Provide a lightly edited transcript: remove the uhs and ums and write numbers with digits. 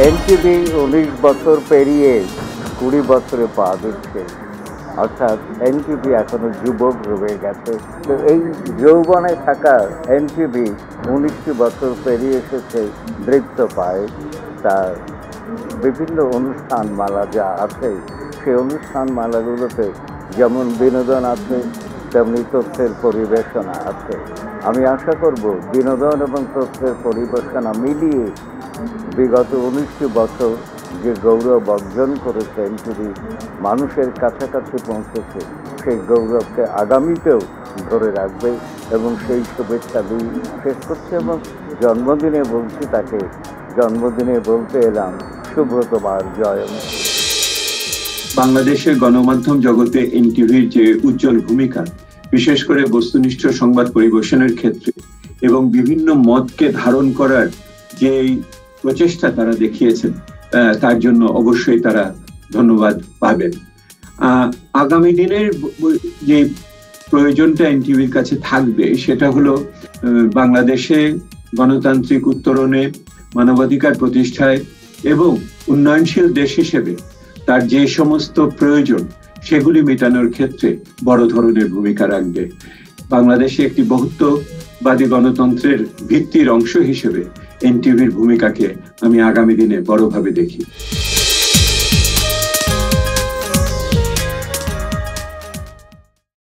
NTV 19 বছর পেরিয়ে 20 বছরে পা দিচ্ছে, অর্থাৎ এনটিভি এখনো যুবক রয়ে গেছে। তো এই যৌবনে থাকা এনটিভি 19 বছর পেরিয়ে এসেছে দৃপ্ত পায়। তার বিভিন্ন অনুষ্ঠানমালা যা আছে সেই অনুষ্ঠানমালাগুলোতে যেমন বিনোদন আছে, তেমনি তথ্যের পরিবেশনা আছে। আমি আশা করব বিনোদন এবং তথ্যের পরিবেশনা মিলিয়ে বিগত 19 বছর যে গৌরব অর্জন করেছে এনটিভি, মানুষের কাছাকাছি পৌঁছেছে, সেই গৌরবকে আগামীতেও ধরে রাখবে এবং সেই শুভেচ্ছা দিয়ে শেষ করছে। এবং জন্মদিনে বলছি তাকে, জন্মদিনে বলতে এলাম শুভ তোমার জয়ন্তী। বাংলাদেশের গণমাধ্যম জগতে এনটিভির যে উজ্জ্বল ভূমিকা, বিশেষ করে বস্তুনিষ্ঠ সংবাদ পরিবেশনের ক্ষেত্রে এবং বিভিন্ন মতকে ধারণ করার যে প্রচেষ্টা তারা দেখিয়েছেন, তার জন্য অবশ্যই তারা ধন্যবাদ পাবেন। আগামী দিনের যে প্রয়োজনটা এনটিভির কাছে থাকবে সেটা হলো বাংলাদেশে গণতান্ত্রিক উত্তরণে, মানবাধিকার প্রতিষ্ঠায় এবং উন্নয়নশীল দেশ হিসেবে তার যে সমস্ত প্রয়োজন সেগুলি মেটানোর ক্ষেত্রে বড় ধরনের ভূমিকা রাখবে। বাংলাদেশে একটি বহুত্ববাদী গণতন্ত্রের ভিত্তির অংশ হিসেবে এনটিভির ভূমিকাকে আমি আগামী দিনে বড়ভাবে দেখি।